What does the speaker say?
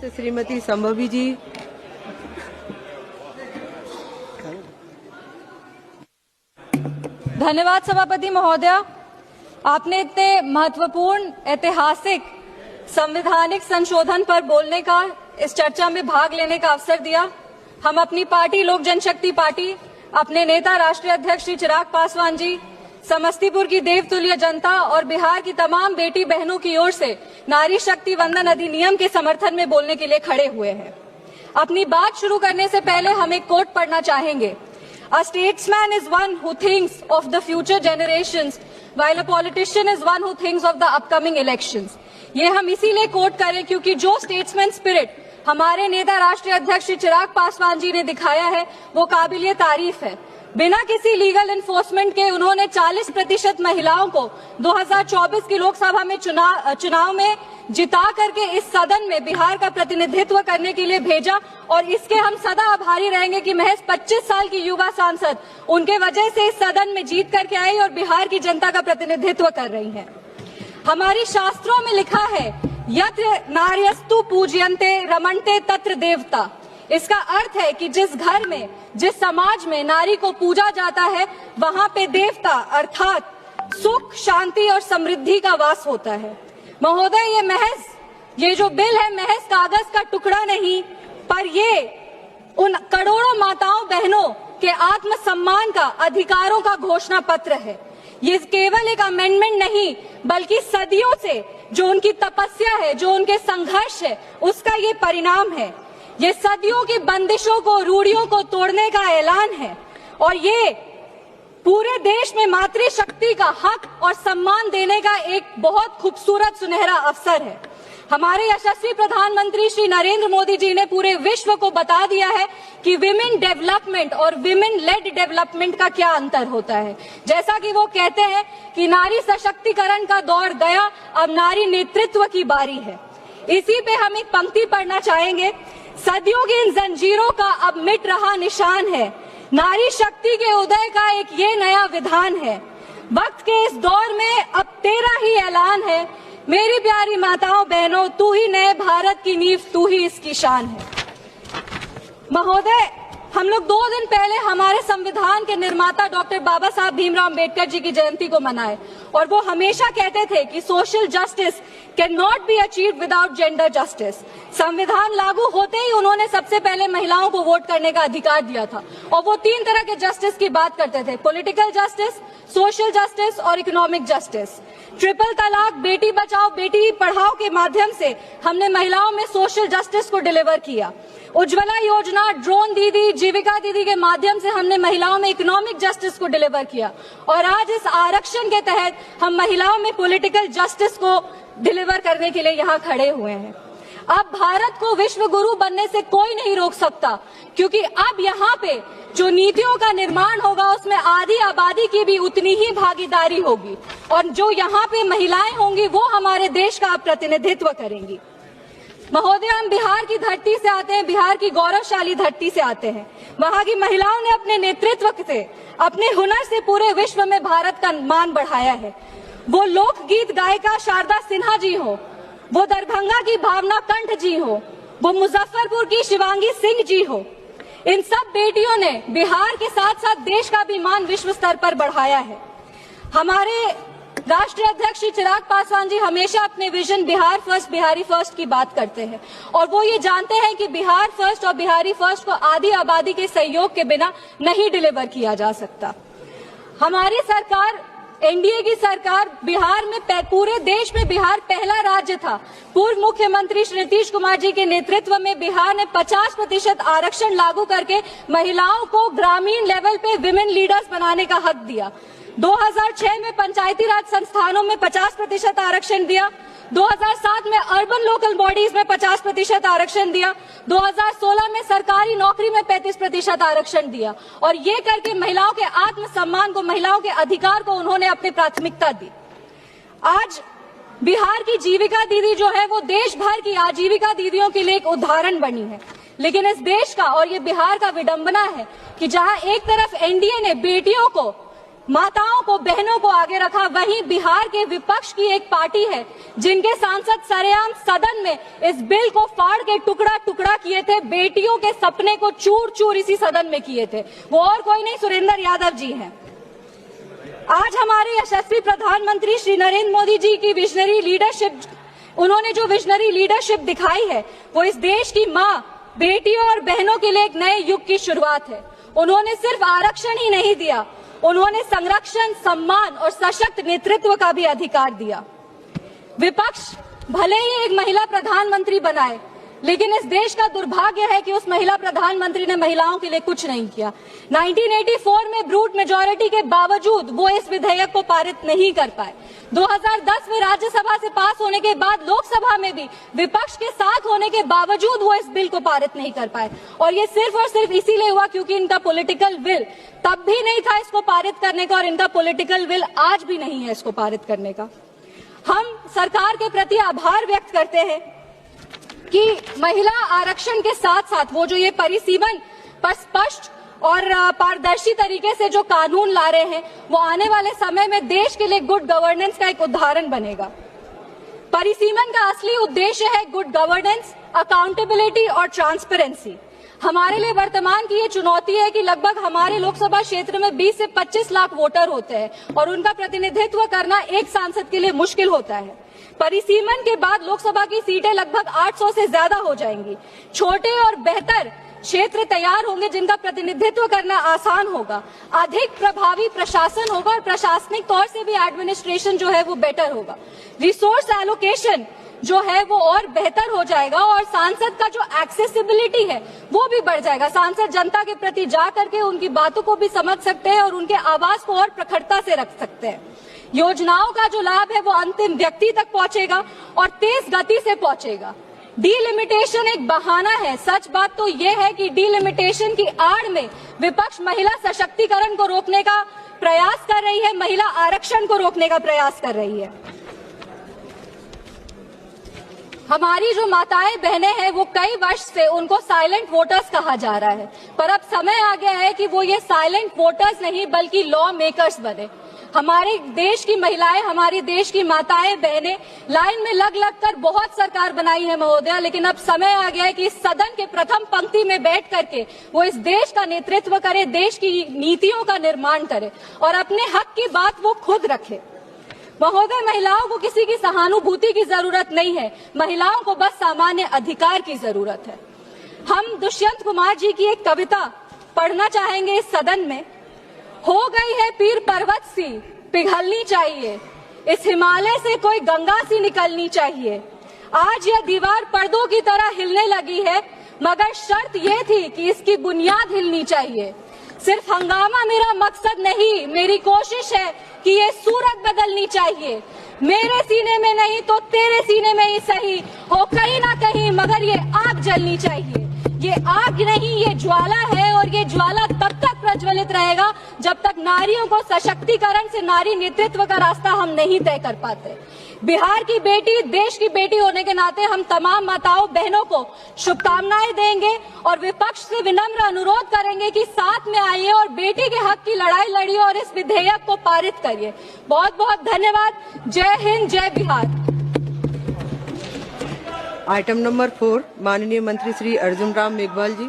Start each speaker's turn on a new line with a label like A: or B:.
A: श्रीमती संभवी जी।
B: धन्यवाद सभापति महोदय। आपने इतने महत्वपूर्ण ऐतिहासिक संवैधानिक संशोधन पर बोलने का, इस चर्चा में भाग लेने का अवसर दिया। हम अपनी पार्टी लोक जनशक्ति पार्टी, अपने नेता राष्ट्रीय अध्यक्ष श्री चिराग पासवान जी, समस्तीपुर की देवतुल्य जनता और बिहार की तमाम बेटी बहनों की ओर से नारी शक्ति वंदन अधिनियम के समर्थन में बोलने के लिए खड़े हुए हैं। अपनी बात शुरू करने से पहले हम एक कोट पढ़ना चाहेंगे। A statesman is one who thinks of the future generations, while a politician is one who thinks of the upcoming elections. ये हम इसीलिए कोट करें क्योंकि जो स्टेट्समैन स्पिरिट हमारे नेता राष्ट्रीय अध्यक्ष श्री चिराग पासवान जी ने दिखाया है वो काबिलिए तारीफ है। बिना किसी लीगल एनफोर्समेंट के उन्होंने 40% महिलाओं को 2024 की लोकसभा में चुनाव में जिता करके इस सदन में बिहार का प्रतिनिधित्व करने के लिए भेजा और इसके हम सदा आभारी रहेंगे कि महज 25 साल की युवा सांसद उनके वजह से इस सदन में जीत करके आई और बिहार की जनता का प्रतिनिधित्व कर रही हैं। हमारी शास्त्रों में लिखा है यत्र नार्यस्तु पूज्यन्ते रमन्ते तत्र देवता। इसका अर्थ है कि जिस घर में, जिस समाज में नारी को पूजा जाता है वहां पे देवता अर्थात सुख, शांति और समृद्धि का वास होता है। महोदय, ये जो बिल है महज कागज का टुकड़ा नहीं, पर ये उन करोड़ों माताओं बहनों के आत्मसम्मान का, अधिकारों का घोषणा पत्र है। ये केवल एक अमेंडमेंट नहीं बल्कि सदियों से जो उनकी तपस्या है, जो उनके संघर्ष है, उसका ये परिणाम है। ये सदियों की बंदिशों को, रूढ़ियों को तोड़ने का ऐलान है और ये पूरे देश में मातृशक्ति का हक और सम्मान देने का एक बहुत खूबसूरत सुनहरा अवसर है। हमारे यशस्वी प्रधानमंत्री श्री नरेंद्र मोदी जी ने पूरे विश्व को बता दिया है कि विमेन डेवलपमेंट और विमेन लेड डेवलपमेंट का क्या अंतर होता है। जैसा कि वो कहते हैं कि नारी सशक्तिकरण का दौर गया, अब नारी नेतृत्व की बारी है। इसी पे हम एक पंक्ति पढ़ना चाहेंगे। सदियों की इन जंजीरों का अब मिट रहा निशान है, नारी शक्ति के उदय का एक ये नया विधान है। वक्त के इस दौर में अब तेरा ही ऐलान है, मेरी प्यारी माताओं बहनों, तू ही नए भारत की नींव, तू ही इसकी शान है। महोदय, हम लोग 2 दिन पहले हमारे संविधान के निर्माता डॉक्टर बाबा साहब भीमराव अंबेडकर जी की जयंती को मनाए और वो हमेशा कहते थे कि social justice can not be achieved without gender justice. संविधान लागू होते ही उन्होंने सबसे पहले महिलाओं को वोट करने का अधिकार दिया था और वो 3 तरह के जस्टिस की बात करते थे, पॉलिटिकल जस्टिस, सोशल जस्टिस और इकोनॉमिक जस्टिस। ट्रिपल तलाक, बेटी बचाओ बेटी पढ़ाओ के माध्यम से हमने महिलाओं में सोशल जस्टिस को डिलीवर किया। उज्ज्वला योजना, ड्रोन दीदी, जीविका दीदी के माध्यम से हमने महिलाओं में इकोनॉमिक जस्टिस को डिलीवर किया और आज इस आरक्षण के तहत हम महिलाओं में पॉलिटिकल जस्टिस को डिलीवर करने के लिए यहाँ खड़े हुए हैं। अब भारत को विश्व गुरु बनने से कोई नहीं रोक सकता क्योंकि अब यहाँ पे जो नीतियों का निर्माण होगा उसमें आधी आबादी की भी उतनी ही भागीदारी होगी और जो यहाँ पे महिलाएं होंगी वो हमारे देश का प्रतिनिधित्व करेंगी। महोदय, हम बिहार की धरती से आते हैं, बिहार की गौरवशाली धरती से आते हैं। वहाँ की महिलाओं ने अपने नेतृत्व से, अपने हुनर से पूरे विश्व में भारत का मान बढ़ाया है। वो लोकगीत गायिका शारदा सिन्हा जी हो, वो दरभंगा की भावना कंठ जी हो, वो मुजफ्फरपुर की शिवांगी सिंह जी हो, इन सब बेटियों ने बिहार के साथ साथ देश का भी मान विश्व स्तर पर बढ़ाया है। हमारे राष्ट्रीय अध्यक्ष श्री चिराग पासवान जी हमेशा अपने vision Bihar first, Bihari first की बात करते हैं और वो ये जानते हैं कि बिहार फर्स्ट और बिहारी फर्स्ट को आधी आबादी के सहयोग के बिना नहीं डिलीवर किया जा सकता। हमारी सरकार, एनडीए की सरकार, बिहार में, पूरे देश में बिहार पहला राज्य था। पूर्व मुख्यमंत्री श्री नीतीश कुमार जी के नेतृत्व में बिहार ने 50% आरक्षण लागू करके महिलाओं को ग्रामीण लेवल पे विमेन लीडर्स बनाने का हक दिया। 2006 में पंचायती राज संस्थानों में 50% आरक्षण दिया। 2007 में अर्बन लोकल बॉडीज में 50% आरक्षण दिया। 2016 में सरकारी नौकरी में 35% आरक्षण दिया और ये करके महिलाओं के आत्मसम्मान को, महिलाओं के अधिकार को उन्होंने अपनी प्राथमिकता दी। आज बिहार की जीविका दीदी जो है वो देश भर की आजीविका दीदियों के लिए एक उदाहरण बनी है। लेकिन इस देश का और ये बिहार का विडंबना है कि जहां एक तरफ एनडीए ने बेटियों को माताओं को, बहनों को आगे रखा। वहीं बिहार के विपक्ष की एक पार्टी है जिनके सांसद सरेआम सदन में इस बिल को फाड़ के टुकड़ा टुकड़ा किए थे, बेटियों के सपने को चूर चूर इसी सदन में किए थे। वो और कोई नहीं, सुरेंद्र यादव जी हैं। आज हमारे यशस्वी प्रधानमंत्री श्री नरेंद्र मोदी जी की विजनरी लीडरशिप, उन्होंने जो विजनरी लीडरशिप दिखाई है वो इस देश की मां, बेटियों और बहनों के लिए एक नए युग की शुरुआत है। उन्होंने सिर्फ आरक्षण ही नहीं दिया, उन्होंने संरक्षण, सम्मान और सशक्त नेतृत्व का भी अधिकार दिया। विपक्ष भले ही एक महिला प्रधानमंत्री बनाए, लेकिन इस देश का दुर्भाग्य है कि उस महिला प्रधानमंत्री ने महिलाओं के लिए कुछ नहीं किया। 1984 में ब्रूट मेजॉरिटी के बावजूद वो इस विधेयक को पारित नहीं कर पाए। 2010 में राज्यसभा से पास होने के बाद लोकसभा में भी विपक्ष के साथ होने के बावजूद वो इस बिल को पारित नहीं कर पाए। और ये सिर्फ और सिर्फ इसीलिए हुआ क्योंकि इनका पॉलिटिकल विल तब भी नहीं था इसको पारित करने का, और इनका पॉलिटिकल विल आज भी नहीं है इसको पारित करने का। हम सरकार के प्रति आभार व्यक्त करते हैं कि महिला आरक्षण के साथ साथ वो जो ये परिसीमन पर स्पष्ट और पारदर्शी तरीके से जो कानून ला रहे हैं, वो आने वाले समय में देश के लिए गुड गवर्नेंस का एक उदाहरण बनेगा। परिसीमन का असली उद्देश्य है गुड गवर्नेंस, अकाउंटेबिलिटी और ट्रांसपेरेंसी। हमारे लिए वर्तमान की ये चुनौती है कि लगभग हमारे लोकसभा क्षेत्र में 20 से 25 लाख वोटर होते हैं और उनका प्रतिनिधित्व करना एक सांसद के लिए मुश्किल होता है। परिसीमन के बाद लोकसभा की सीटें लगभग 800 से ज्यादा हो जाएंगी। छोटे और बेहतर क्षेत्र तैयार होंगे जिनका प्रतिनिधित्व करना आसान होगा, अधिक प्रभावी प्रशासन होगा और प्रशासनिक तौर से भी एडमिनिस्ट्रेशन जो है वो बेटर होगा। रिसोर्स एलोकेशन जो है वो और बेहतर हो जाएगा और सांसद का जो एक्सेसिबिलिटी है वो भी बढ़ जाएगा। सांसद जनता के प्रति जा करके उनकी बातों को भी समझ सकते हैं और उनके आवाज को और प्रखरता से रख सकते हैं। योजनाओं का जो लाभ है वो अंतिम व्यक्ति तक पहुंचेगा और तेज गति से पहुंचेगा। डीलिमिटेशन एक बहाना है। सच बात तो ये है कि डीलिमिटेशन की आड़ में विपक्ष महिला सशक्तिकरण को रोकने का प्रयास कर रही है, महिला आरक्षण को रोकने का प्रयास कर रही है। हमारी जो माताएं बहनें हैं वो कई वर्ष से उनको साइलेंट वोटर्स कहा जा रहा है, पर अब समय आ गया है कि वो ये साइलेंट वोटर्स नहीं बल्कि लॉ मेकर्स बने। हमारे देश की महिलाएं, हमारी देश की माताएं बहनें लाइन में लग लग कर बहुत सरकार बनाई है महोदया, लेकिन अब समय आ गया है कि इस सदन के प्रथम पंक्ति में बैठ करके वो इस देश का नेतृत्व करे, देश की नीतियों का निर्माण करे और अपने हक की बात वो खुद रखे। महोदय, महिलाओं को किसी की सहानुभूति की जरूरत नहीं है, महिलाओं को बस सामान्य अधिकार की जरूरत है। हम दुष्यंत कुमार जी की एक कविता पढ़ना चाहेंगे इस सदन में। हो गई है पीर पर्वत सी पिघलनी चाहिए, इस हिमालय से कोई गंगा सी निकलनी चाहिए। आज यह दीवार पर्दों की तरह हिलने लगी है, मगर शर्त ये थी कि इसकी बुनियाद हिलनी चाहिए। सिर्फ हंगामा मेरा मकसद नहीं, मेरी कोशिश है कि ये सूरत बदलनी चाहिए। मेरे सीने में नहीं तो तेरे सीने में ही सही हो कहीं ना कहीं, मगर ये आग जलनी चाहिए। ये आग नहीं, ये ज्वाला है और ये ज्वाला तब तक प्रज्वलित रहेगा जब तक नारियों को सशक्तिकरण से नारी नेतृत्व का रास्ता हम नहीं तय कर पाते। बिहार की बेटी, देश की बेटी होने के नाते हम तमाम माताओं बहनों को शुभकामनाएं देंगे और विपक्ष से विनम्र अनुरोध करेंगे कि साथ में आइए और बेटी के हक की लड़ाई लड़िए और इस विधेयक को पारित करिए। बहुत बहुत धन्यवाद। जय हिंद, जय बिहार।
A: आइटम नंबर 4, माननीय मंत्री श्री अर्जुन राम मेघवाल जी।